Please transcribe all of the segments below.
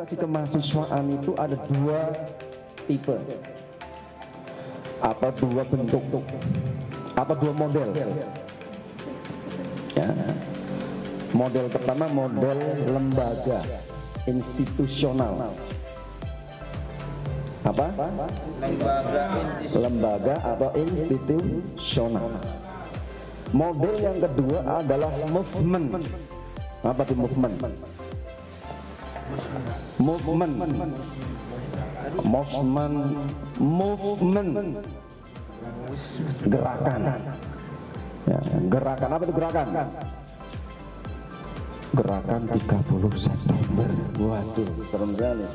organisasi kemahasiswaan itu ada dua tipe atau dua bentuk atau dua model ya. Model pertama model lembaga institusional. Apa? Lembaga atau institusional. Model yang kedua adalah movement. Apa itu movement? Movement. Gerakan. Ya, gerakan apa itu gerakan? Gerakan 30 September. Waduh, serem sekali.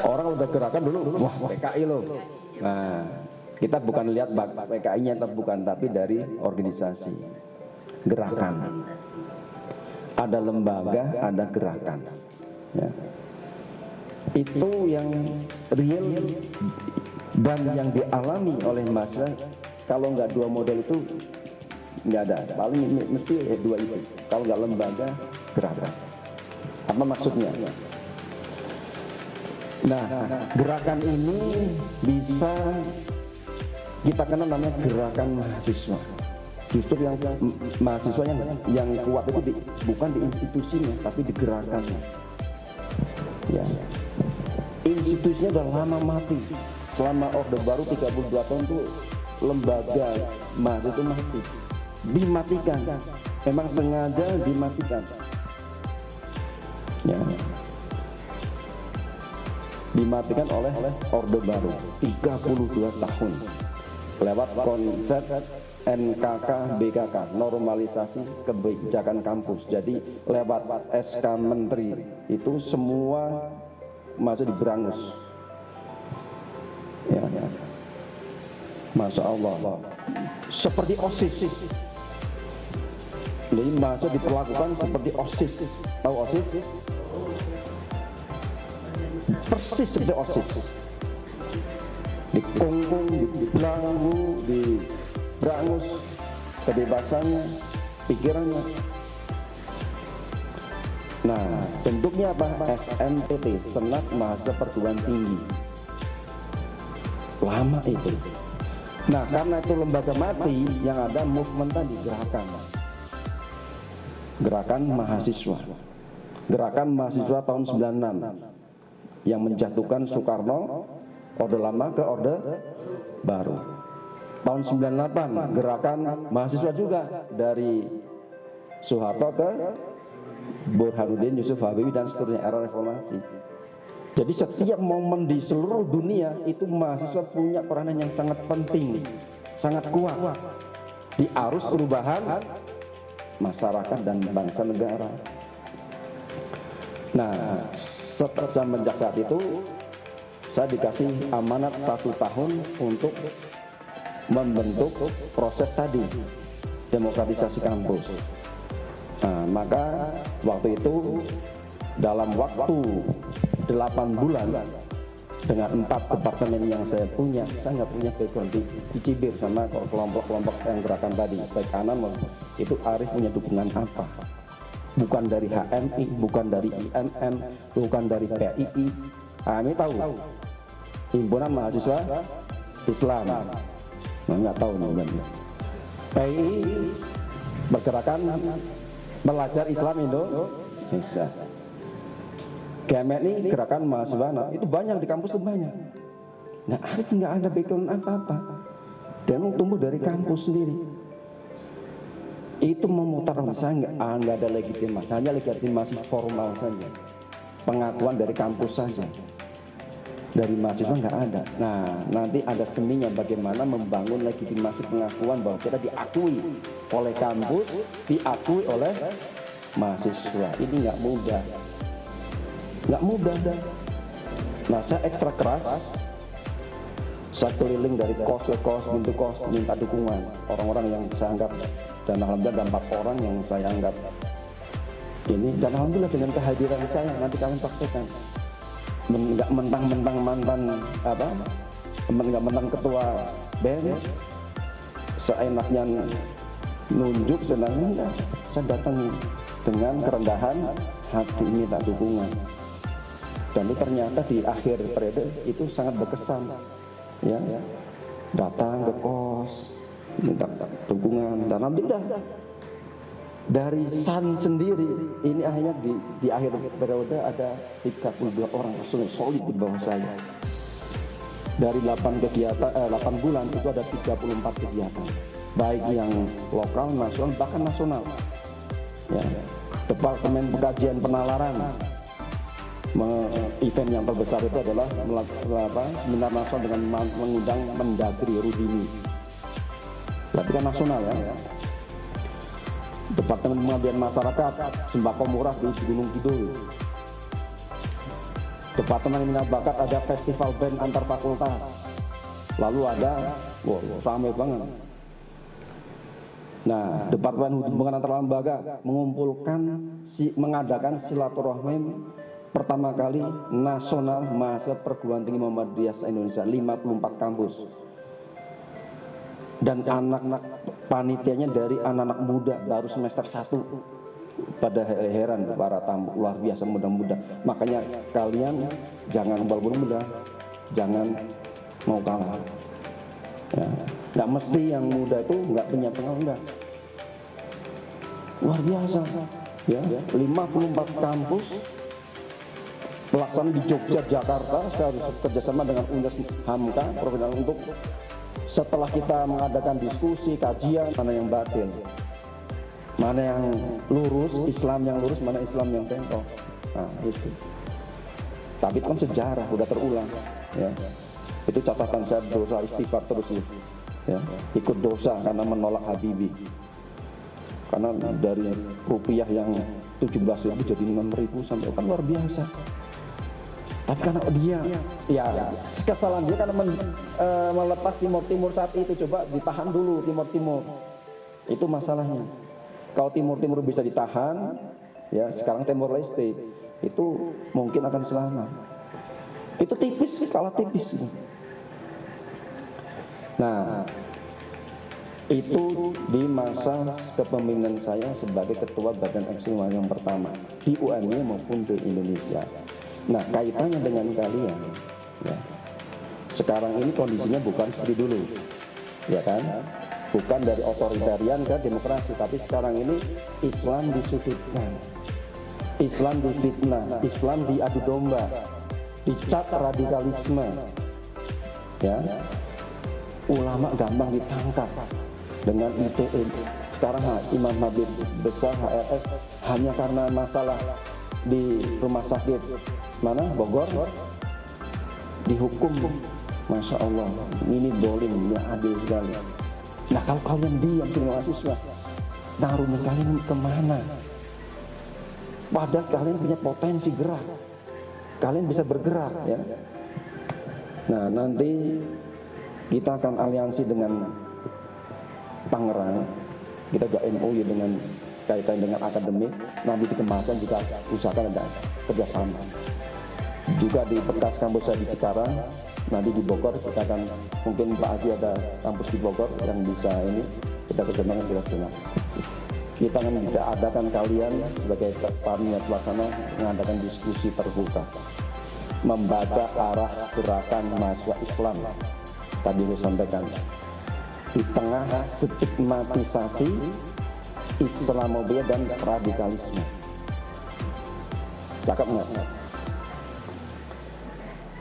Orang udah gerakan dulu, wah PKI loh. Nah, kita bukan lihat PKI-nya bukan, tapi dari organisasi. Gerakan. Ada lembaga, ada gerakan. Ya. Itu yang real dan yang dialami oleh mahasiswa. Kalau nggak dua model itu nggak ada, paling mesti dua itu. Kalau nggak lembaga, gerakan. Apa maksudnya? Nah, gerakan ini bisa kita kenal namanya gerakan mahasiswa. Justru yang mahasiswa yang kuat itu bukan di institusinya, tapi di gerakannya. Ya. Institusinya udah lama mati. Selama Orde Baru 32 tahun itu lembaga mahasiswa itu mati. Dimatikan. Memang sengaja dimatikan. Ya. Dimatikan oleh Orde Baru 32 tahun lewat konsep NKK BKK, normalisasi kebijakan kampus. Jadi lewat SK Menteri itu semua masuk di berangus ya. Masya Allah, seperti OSIS. Jadi masuk diperlakukan seperti OSIS. Tahu OSIS? Persis seperti OSIS. Dikungkung, dibelenggu, diberangus kebebasannya, pikirannya. Nah, bentuknya apa? SMPT, Senat Mahasiswa Perguruan Tinggi. Lama itu. Nah, karena itu lembaga mati, yang ada movement tadi, gerakan. Gerakan mahasiswa. Gerakan mahasiswa tahun 96 yang menjatuhkan Soekarno, Orde Lama ke Orde Baru. Tahun 98 gerakan mahasiswa juga dari Soeharto ke Burhanuddin, Yusuf Habibie dan seterusnya, era reformasi. Jadi setiap momen di seluruh dunia itu mahasiswa punya peranan yang sangat penting, sangat kuat di arus perubahan masyarakat dan bangsa negara. Nah, semenjak saat itu saya dikasih amanat 1 tahun untuk membentuk proses tadi, demokratisasi kampus. Nah, maka waktu itu dalam waktu 8 bulan dengan 4 departemen yang saya punya, saya nggak punya background di Cibir sama kelompok-kelompok yang gerakan tadi, baik kanan itu Arif punya dukungan apa? Bukan dari HMI, bukan dari IMM, bukan dari PII. Kami tahu Himpunan Mahasiswa Islam, nggak tahu nih. PII bergerakan belajar Islam Indonesia. GMNI gerakan mahasiswa, nah, itu banyak di kampus tuh banyak. Nah, Arif nggak ada background apa-apa, dan tumbuh dari kampus sendiri. Itu memutar saya nggak ada legitimasi, hanya legitimasi formal saja, pengakuan dari kampus saja, dari mahasiswa nggak ada. Nah, nanti ada seninya bagaimana membangun legitimasi pengakuan bahwa kita diakui oleh kampus, diakui oleh mahasiswa. Ini nggak mudah, nggak mudah. Nah, saya ekstra keras, saya keliling dari kos ke kos, pintu kos, minta dukungan orang-orang yang saya anggap. Dan alhamdulillah ada 4 orang yang saya anggap ini, dan alhamdulillah dengan kehadiran saya nanti kalian praktekkan, nggak mentang-mentang mantan apa, nggak mentang ketua BEM seenaknya nunjuk senangnya. Saya datang dengan kerendahan hati minta dukungan. Dan itu ternyata di akhir periode itu sangat berkesan, ya, datang ke kos minta dukungan, dan alhamdulillah dari SAN sendiri ini akhirnya di akhir periode ada 32 orang personil solid di bawah saya. Dari 8 bulan itu ada 34 kegiatan, baik yang lokal, nasional, bahkan nasional. Ya, Departemen Pengkajian Penalaran, event yang terbesar itu adalah seminar nasional dengan mengundang Mendagri Rudini, tapi kan nasional ya. Departemen Pengabdian Masyarakat, sembako murah di Gunung Kidul. Departemen Minat Bakat ada festival band antar fakultas. Lalu ada, ramai banget. Nah, Departemen Hubungan Antar Lembaga mengadakan silaturahmi pertama kali nasional mahasiswa perguruan tinggi Muhammadiyah Indonesia, 54 kampus. Dan anak-anak panitianya dari anak-anak muda baru semester 1. Pada heran para tamu, luar biasa muda-muda. Makanya kalian jangan walaupun muda, jangan mau kalah. Ya, nggak mesti yang muda itu nggak punya pengalaman, enggak. Luar biasa, ya. 54 kampus pelaksanaan di Jogja, Jakarta. Saya harus kerjasama dengan Unes Hamka Provinsi untuk setelah kita mengadakan diskusi, kajian, mana yang batil, mana yang lurus, Islam yang lurus, mana Islam yang bengkok. Nah, itu. Tapi itu kan sejarah, udah terulang. Ya. Itu catatan saya, dosa istighfar terus ya. Ikut dosa karena menolak Habibie. Karena dari rupiah yang 17.000 jadi 6.000 sampai kan luar biasa. Tapi karena dia, ya kesalahan dia karena melepas Timur saat itu, coba ditahan dulu Timur. Itu masalahnya. Kalau Timur bisa ditahan, ya sekarang Timor Leste itu mungkin akan selamat. Itu tipis, kalah tipis. Nah, itu di masa kepemimpinan saya sebagai ketua Badan Eksekutif yang pertama di UMY maupun di Indonesia. Nah, kaitannya dengan kalian, ya. Sekarang ini kondisinya bukan seperti dulu, ya kan? Bukan dari otoritarian ke demokrasi, tapi sekarang ini Islam disudutkan, Islam difitnah, Islam diadu domba, dicap radikalisme, ya. Ulama gampang ditangkap dengan ITE. Sekarang Imam Habib besar HRS hanya karena masalah di rumah sakit mana Bogor dihukum, masya Allah, ini dolim, ini adil sekali. Nah, kalau kalian diam sebagai mahasiswa, naruhnya kalian kemana? Padahal kalian punya potensi gerak, kalian bisa bergerak, ya. Nah, nanti kita akan aliansi dengan Tangerang, kita juga MOU dengan kaitan dengan akademik. Nanti di Kemasan juga usahakan ada kerjasama. Juga di bekas kampus saya di Cikarang, nanti di Bogor kita akan, mungkin Pak Haji ada kampus di Bogor yang bisa ini, kita kerjasama kita senang. Kita akan tidak adakan kalian sebagai panitia pelaksana mengadakan diskusi terbuka, membaca arah gerakan mahasiswa Islam. Tadi saya sampaikan, di tengah stigmatisasi Islamophobia dan radikalisme. Cakep nggak?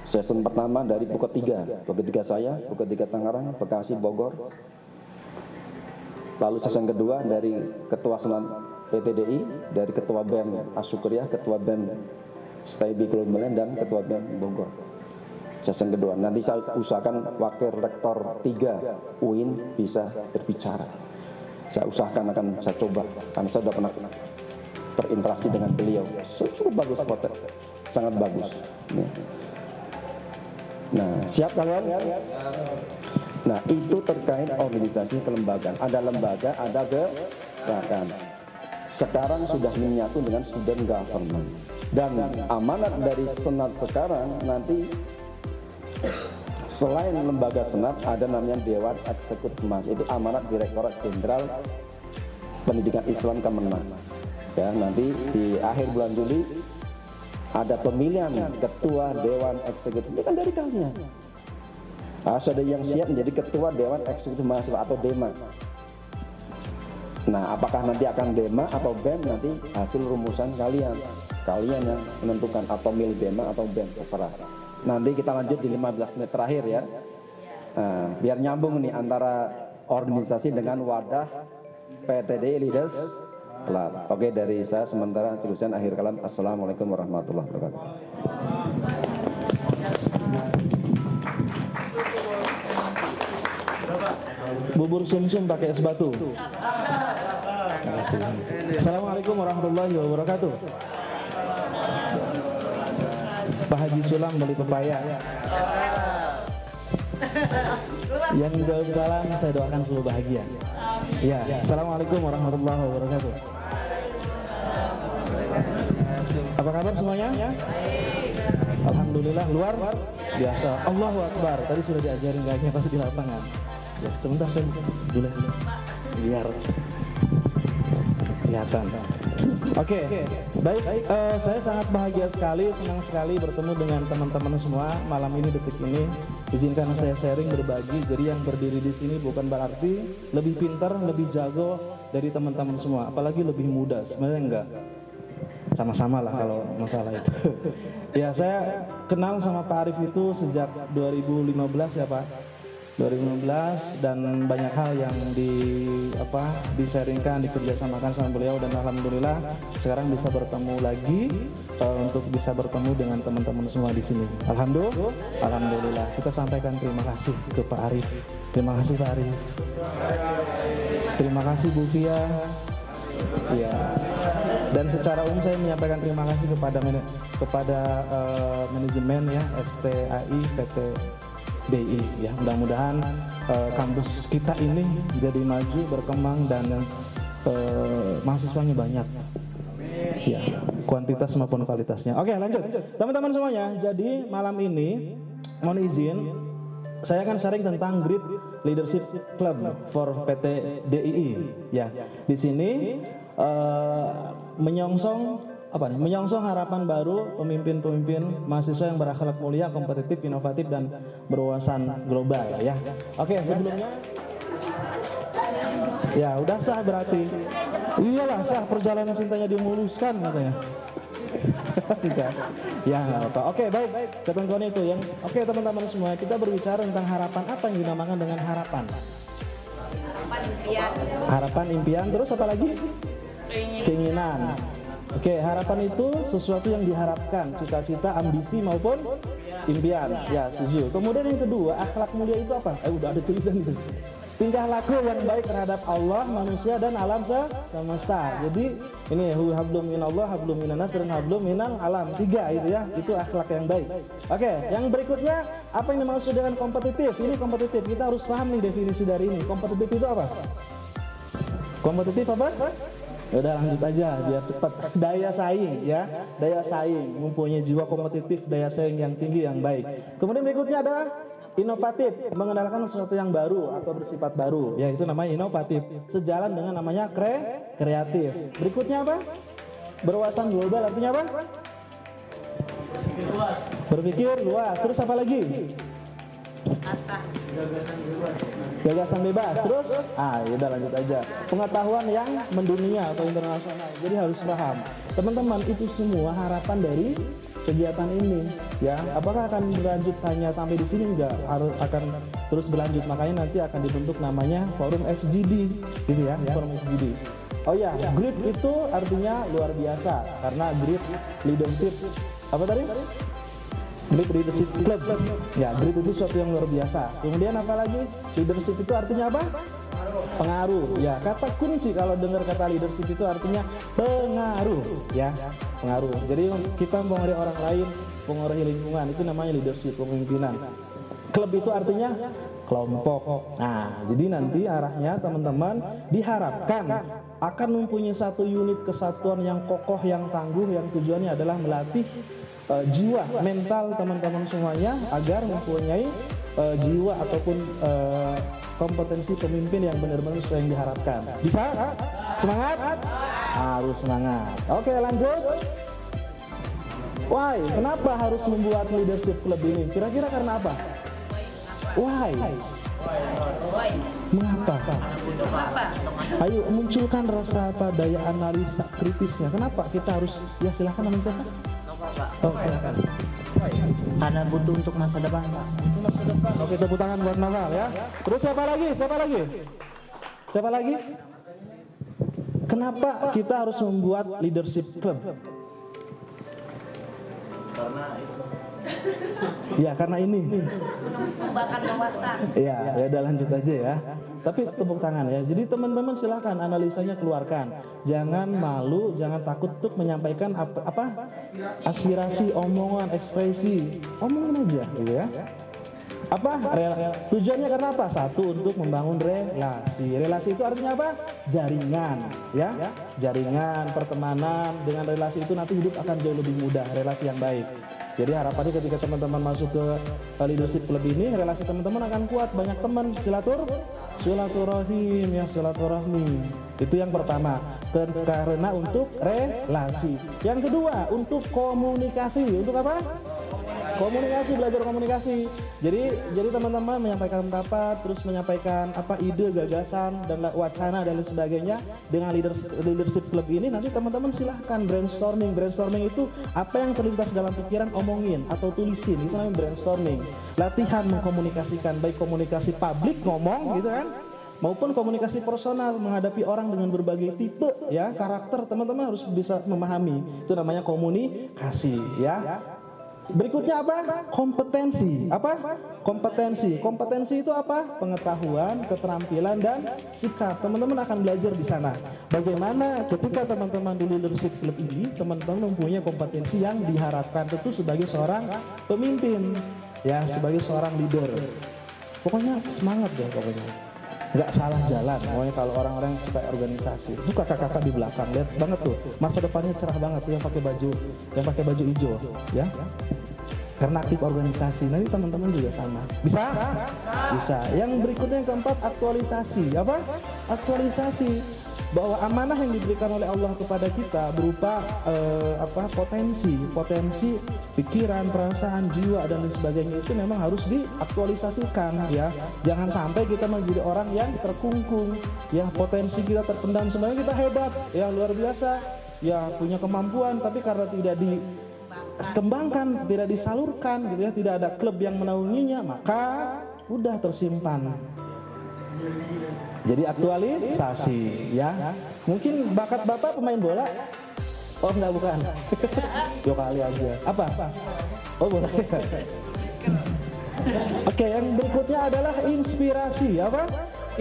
Sesi pertama dari pukul 3 saya, pukul 3 Tangerang, Bekasi, Bogor. Lalu sesi kedua dari Ketua Senat PTDI, dari Ketua BEM Asyukriyah, Ketua BEM Staibi Kolombian, dan Ketua BEM Bogor. Sesi kedua, nanti saya usahakan Wakil Rektor 3 UIN bisa berbicara. Saya usahakan, akan saya coba, karena saya sudah pernah berinteraksi dengan beliau. Cukup bagus, sangat bagus. Nah, siap kalian? Nah, itu terkait organisasi kelembagaan. Ada lembaga, ada gerakan. Sekarang sudah menyatu dengan student government. Dan amanat dari Senat sekarang nanti selain lembaga Senat ada namanya Dewan Eksekutif Mas. Itu amanat Direktorat Jenderal Pendidikan Islam Kemenang. Ya, nanti di akhir bulan Juli ada pemilihan ketua Dewan Eksekutif. Ini kan dari kalian. Harus ada yang siap menjadi ketua Dewan Eksekutif Mahasiswa atau DEMA. Nah, apakah nanti akan DEMA atau BEM, nanti hasil rumusan kalian yang menentukan, atau milih DEMA atau BEM, terserah. Nanti kita lanjut di 15 menit terakhir ya. Nah, biar nyambung nih antara organisasi dengan wadah PTD Leaders Club. Oke, dari saya sementara Celusan akhir kalam. Assalamualaikum warahmatullahi wabarakatuh. Bubur sumsum pakai es batu. Assalamualaikum warahmatullahi wabarakatuh. Pak Haji Sulam beli pepaya. Yang jawab salam saya doakan selalu bahagia. Ya, assalamualaikum warahmatullahi wabarakatuh. Apa kabar semuanya? Alhamdulillah, luar biasa. Allahu Akbar. Tadi sudah diajarin kayaknya pas di lapangan. Ya, sebentar saya dulu biar kelihatan. Oke, baik. Saya sangat bahagia sekali, senang sekali bertemu dengan teman-teman semua malam ini, detik ini. Izinkan saya sharing, berbagi. Jadi yang berdiri di sini bukan berarti lebih pintar, lebih jago dari teman-teman semua, apalagi lebih muda. Sebenarnya enggak. Sama-sama lah kalau masalah itu. Ya, saya kenal sama Pak Arif itu sejak 2015 ya Pak. 2015, dan banyak hal yang di-sharingkan, dikerjasamakan sama beliau, dan alhamdulillah sekarang bisa bertemu lagi untuk bisa bertemu dengan teman-teman semua di sini. Alhamdulillah. Kita sampaikan terima kasih ke Pak Arif. Terima kasih Pak Arif. Terima kasih Bu Fia. Ya. Dan secara umum saya menyampaikan terima kasih kepada manajemen ya STAI PT DI ya. Mudah-mudahan kampus kita ini jadi maju, berkembang, dan mahasiswanya banyak. Ya, kuantitas maupun kualitasnya. Oke, lanjut. Teman-teman semuanya, jadi malam ini mohon izin saya akan sharing tentang Grid Leadership Club for PT DII ya. Di sini menyongsong harapan baru pemimpin-pemimpin mahasiswa yang berakhlak mulia, kompetitif, inovatif, dan berwawasan global ya. Oke, sebelumnya ya udah sah berarti. Iyalah sah, perjalanan cintanya dimuluskan katanya. Ya nggak apa. Oke, baik. Ketentuan itu yang oke teman-teman semua, kita berbicara tentang harapan. Apa yang dinamakan dengan harapan? Harapan impian, terus apa lagi? Keinginan. Oke, harapan itu sesuatu yang diharapkan, cita-cita, ambisi maupun impian. Ya, setuju. Kemudian yang kedua, akhlak mulia itu apa? Udah ada tulisan itu. Tingkah laku yang baik terhadap Allah, manusia, dan alam semesta. Jadi ini hablum minallah, hablum minannas, dan hablum minal alam. 3 itu ya, itu akhlak yang baik. Oke, yang berikutnya apa yang dimaksud dengan kompetitif? Ini kompetitif, kita harus paham nih definisi dari ini. Kompetitif itu apa? Kompetitif apa? Udah lanjut aja biar cepat. Daya saing ya, daya saing, mempunyai jiwa kompetitif, daya saing yang tinggi, yang baik. Kemudian berikutnya adalah inovatif, mengenalkan sesuatu yang baru atau bersifat baru, ya itu namanya inovatif. Sejalan dengan namanya kreatif. Berikutnya apa? Berwawasan global, artinya apa? Berpikir luas. Terus apa lagi? Gagasan bebas. Terus udah lanjut aja. Pengetahuan yang mendunia atau internasional. Jadi harus paham. Teman-teman, itu semua harapan dari kegiatan ini ya. Apakah akan berlanjut hanya sampai di sini? Enggak, harus akan terus berlanjut. Makanya nanti akan dibentuk namanya Forum FGD gitu ya, Forum FGD. Oh ya, grit itu artinya luar biasa karena grit leadership. Apa tadi? Grit Leadership Club. Ya, grit itu sesuatu yang luar biasa. Kemudian apa lagi? Leadership itu artinya apa? Pengaruh. Ya, kata kunci kalau dengar kata leadership itu artinya pengaruh, ya. Pengaruh. Jadi kita mempengaruhi orang lain, mempengaruhi lingkungan, itu namanya leadership, kepemimpinan. Klub itu artinya kelompok. Nah, jadi nanti arahnya teman-teman diharapkan akan mempunyai satu unit kesatuan yang kokoh, yang tangguh, yang tujuannya adalah melatih jiwa, mental teman-teman semuanya agar mempunyai jiwa ataupun kompetensi pemimpin yang benar-benar sesuai yang diharapkan. Bisa? Semangat? Harus semangat. Oke, lanjut. Why? Kenapa harus membuat leadership club ini? Kira-kira karena apa? Why? Mengapa? Ayo munculkan rasa apa daya analisa kritisnya. Kenapa kita harus? Ya silahkan analisa. Oh, silakan. Karena butuh untuk masa depan, Pak. Masa depan. Oke, tepuk tangan buat Naval ya. Terus siapa lagi? Siapa lagi? Siapa lagi? Kenapa kita harus membuat leadership club? Ya karena ini. Bahkan wawasan. Iya, ya udah lanjut aja ya. Tapi tepuk tangan ya. Jadi teman-teman silahkan analisanya keluarkan. Jangan malu, jangan takut untuk menyampaikan apa aspirasi, omongan, ekspresi, omongin aja, gitu ya. Tujuannya karena apa? Satu, untuk membangun relasi. Relasi itu artinya apa? Jaringan, ya. Jaringan, pertemanan. Dengan relasi itu nanti hidup akan jauh lebih mudah. Relasi yang baik. Jadi harapannya ketika teman-teman masuk ke leadership club ini, relasi teman-teman akan kuat, banyak teman, silaturahim, ya silaturahmi. Itu yang pertama, karena untuk relasi. Yang kedua, untuk komunikasi. Untuk apa? Komunikasi, belajar komunikasi. Jadi teman-teman menyampaikan pendapat, terus menyampaikan apa ide, gagasan dan wacana dan lain sebagainya dengan leadership club ini. Nanti teman-teman silahkan brainstorming. Brainstorming itu apa yang terlintas dalam pikiran omongin atau tulisin, itu namanya brainstorming. Latihan mengkomunikasikan, baik komunikasi publik ngomong gitu kan, maupun komunikasi personal menghadapi orang dengan berbagai tipe ya karakter. Teman-teman harus bisa memahami. Itu namanya komunikasi ya. Berikutnya apa? Kompetensi. Apa? Kompetensi. Kompetensi itu apa? Pengetahuan, keterampilan, dan sikap. Teman-teman akan belajar di sana. Bagaimana ketika teman-teman di leadership club ini, teman-teman mempunyai kompetensi yang diharapkan tentu sebagai seorang pemimpin, ya, sebagai seorang leader. Pokoknya semangat deh pokoknya. Nggak salah jalan. Pokoknya kalau orang-orang yang suka organisasi, itu kakak-kakak di belakang lihat banget tuh, masa depannya cerah banget tuh yang pakai baju hijau, ya. Karena aktif organisasi. Nanti teman-teman juga sama. Bisa? Bisa. Yang berikutnya yang keempat, aktualisasi. Apa? Aktualisasi. Bahwa amanah yang diberikan oleh Allah kepada kita berupa potensi pikiran, perasaan, jiwa dan lain sebagainya itu memang harus diaktualisasikan ya. Jangan sampai kita menjadi orang yang terkungkung, ya potensi kita terpendam. Sebenarnya kita hebat, ya luar biasa, ya punya kemampuan, tapi karena tidak dikembangkan, tidak disalurkan gitu ya, tidak ada klub yang menaunginya, maka udah tersimpan. Jadi aktualisasi ya. Mungkin bakat Bapak pemain bola? Oh enggak, bukan. Yo kali aja. Apa? Oh boleh. Oke, yang berikutnya adalah inspirasi. Apa?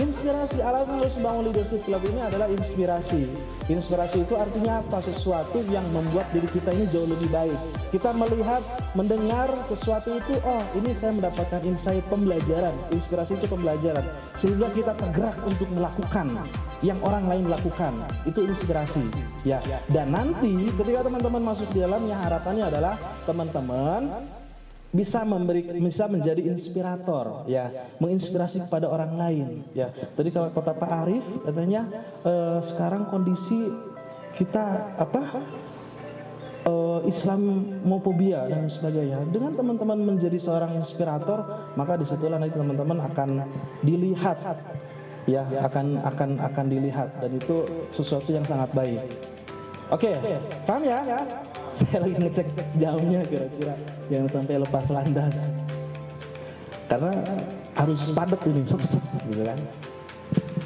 Inspirasi. Alasan harus membangun leadership club ini adalah inspirasi. Inspirasi itu artinya apa? Sesuatu yang membuat diri kita ini jauh lebih baik. Kita melihat, mendengar sesuatu itu, oh ini saya mendapatkan insight, pembelajaran. Inspirasi itu pembelajaran. Sehingga kita tergerak untuk melakukan yang orang lain lakukan. Itu inspirasi. Ya. Dan nanti ketika teman-teman masuk di dalamnya, harapannya adalah teman-teman bisa menjadi inspirator, ya, menginspirasi kepada orang lain, ya. Tadi kalau kata Pak Arief katanya sekarang kondisi kita Islamofobia dan sebagainya. Dengan teman-teman menjadi seorang inspirator, maka disitulah nanti teman-teman akan dilihat, ya, akan dilihat, dan itu sesuatu yang sangat baik. Oke, paham ya? Saya lagi ngecek jamnya kira-kira yang sampai lepas landas. Karena harus padat ini, gitu kan.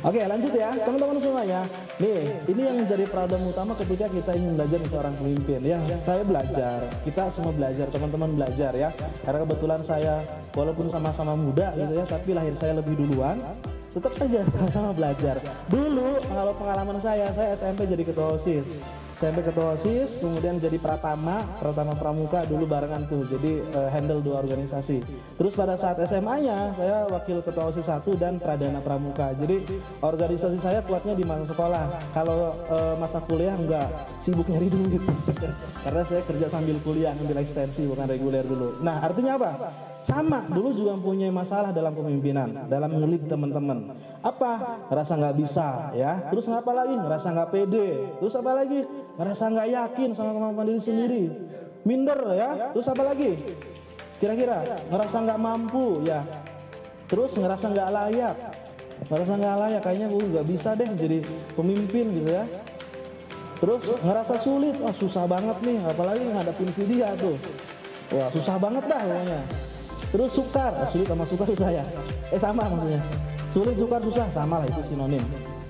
Oke, lanjut ya, teman-teman semuanya. Nih, ini yang menjadi problem utama ketika kita ingin belajar seorang pemimpin. Ya, saya belajar, kita semua belajar, teman-teman belajar ya. Karena kebetulan saya walaupun sama-sama muda gitu ya, tapi lahir saya lebih duluan. Tetap aja sama-sama belajar. Dulu kalau pengalaman saya SMP jadi ketua OSIS. SMP ketua OSIS, kemudian jadi Pratama Pramuka dulu barengan tuh, jadi handle 2 organisasi. Terus pada saat SMA-nya saya wakil ketua OSIS 1 dan Pradana Pramuka. Jadi organisasi saya kuatnya di masa sekolah. Kalau masa kuliah enggak, sibuk nyari duit. Karena saya kerja sambil kuliah, ambil ekstensi bukan reguler dulu. Nah, artinya apa? sama, dulu juga mempunyai masalah dalam kepemimpinan, dalam ngelit teman-teman. Apa? Ngerasa nggak bisa, ya. Terus ngapa lagi? Ngerasa nggak pede. Terus apa lagi? Ngerasa nggak yakin sama kemampuan diri sendiri. Minder, ya. Terus apa lagi? Kira-kira ngerasa nggak mampu, ya. Terus ngerasa nggak layak. Ngerasa nggak layak, kayaknya gue nggak bisa deh jadi pemimpin gitu ya. Terus ngerasa sulit, wah susah banget nih, apalagi ngadepin si dia tuh. Wah susah banget dah pokoknya. Terus sukar, sulit sama sukar susah ya? Sama maksudnya. Sulit, sukar, susah, sama lah, itu sinonim.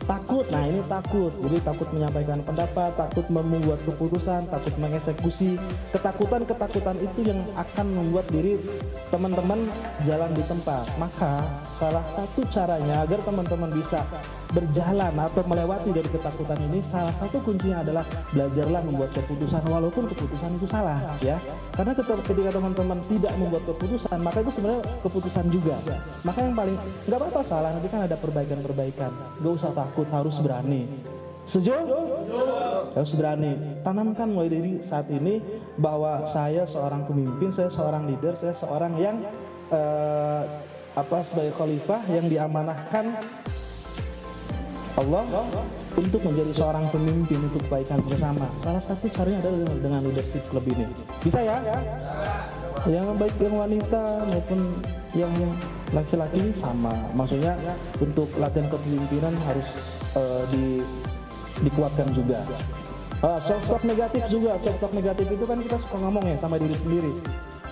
Takut, nah ini takut. Jadi takut menyampaikan pendapat, takut membuat keputusan, takut mengeksekusi. Ketakutan-ketakutan itu yang akan membuat diri teman-teman jalan di tempat. Maka salah satu caranya agar teman-teman bisa berjalan atau melewati dari ketakutan ini, salah satu kuncinya adalah belajarlah membuat keputusan walaupun keputusan itu salah, ya. Karena ketika teman-teman tidak membuat keputusan, maka itu sebenarnya keputusan juga. Maka yang paling nggak apa-apa salah, nanti kan ada perbaikan-perbaikan. Gak usah takut, harus berani. Setuju? Harus berani. Tanamkan mulai dari saat ini bahwa saya seorang pemimpin, saya seorang leader, saya seorang yang sebagai khalifah yang diamanahkan Allah untuk menjadi seorang pemimpin untuk kebaikan bersama. Salah satu caranya adalah dengan leadership club ini. Bisa ya? Yang baik yang wanita maupun yang laki-laki sama. Maksudnya untuk latihan kepemimpinan harus dikuatkan juga. Self talk negatif juga. Self talk negatif itu kan kita suka ngomong ya sama diri sendiri.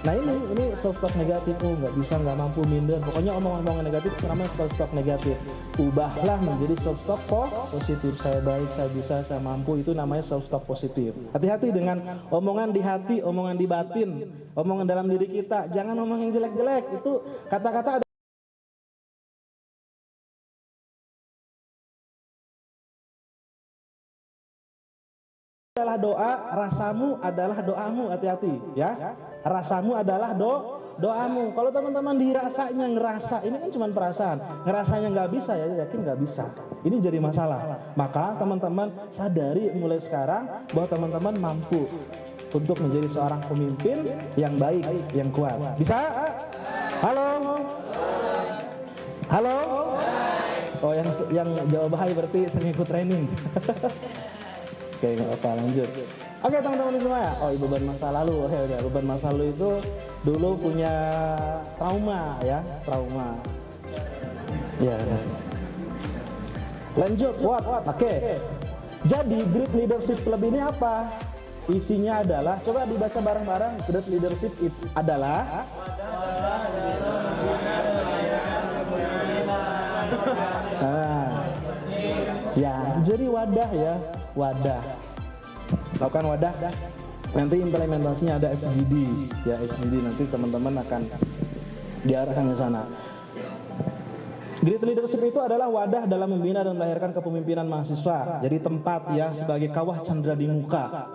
Nah ini self talk negatif, oh nggak bisa, nggak mampu, minder. Pokoknya omong-omong negatif itu namanya self talk negatif. Ubahlah menjadi self talk positif. Saya baik, saya bisa, saya mampu, itu namanya self talk positif. Hati-hati dengan omongan di hati, omongan di batin, omongan dalam diri kita. Jangan ngomong yang jelek-jelek. Itu kata-kata adalah doa, rasamu adalah doamu. Hati-hati ya. Rasamu adalah doamu. Kalau teman-teman dirasanya ngerasa, ini kan cuma perasaan, ngerasanya nggak bisa, ya yakin nggak bisa. Ini jadi masalah. Maka teman-teman sadari mulai sekarang bahwa teman-teman mampu untuk menjadi seorang pemimpin yang baik, yang kuat. Bisa? Halo? Halo? Oh yang jawab hai berarti sering ikut training. Oke, nggak apa, lanjut. Oke teman-teman semua ya. Oh, beban masa lalu. Oke, udah. Beban masa lalu itu dulu punya trauma ya, trauma. Ya. Lanjut, what? Oke. Jadi Great Leadership Club ini apa? Isinya adalah, coba dibaca bareng-bareng. Great Leadership itu adalah ya, jadi wadah ya, wadah. Lakukan wadah, nanti implementasinya ada FGD ya, FGD nanti teman-teman akan diarahkan ke sana. Great Leadership itu adalah wadah dalam membina dan melahirkan kepemimpinan mahasiswa. Jadi tempat ya sebagai kawah candra di muka.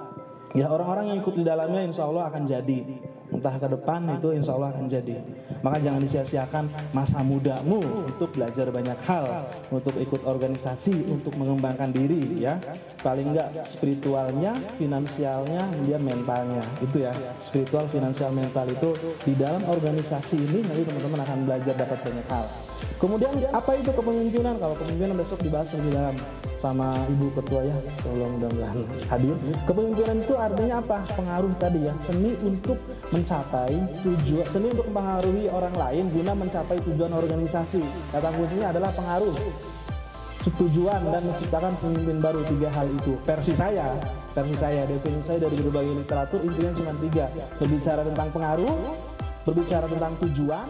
Ya orang-orang yang ikut di dalamnya insya Allah akan jadi. Entah ke depan itu insya Allah akan jadi. Maka jangan disia-siakan masa mudamu untuk belajar banyak hal, untuk ikut organisasi, untuk mengembangkan diri ya. Paling enggak spiritualnya, finansialnya, kemudian mentalnya. Itu ya, spiritual, finansial, mental itu di dalam organisasi ini nanti teman-teman akan belajar dapat banyak hal. Kemudian apa itu kepemimpinan? Kalau kepemimpinan besok dibahas lebih dalam sama Ibu Ketua ya, sebelum mudah-mudahan hadir. Kepemimpinan itu artinya apa? Pengaruh tadi ya, seni untuk mencapai tujuan, seni untuk mempengaruhi orang lain guna mencapai tujuan organisasi. Kata kuncinya adalah pengaruh, tujuan, dan menciptakan pemimpin baru. Tiga hal itu versi saya, definisi saya dari berbagai literatur intinya cuma tiga: berbicara tentang pengaruh, berbicara tentang tujuan,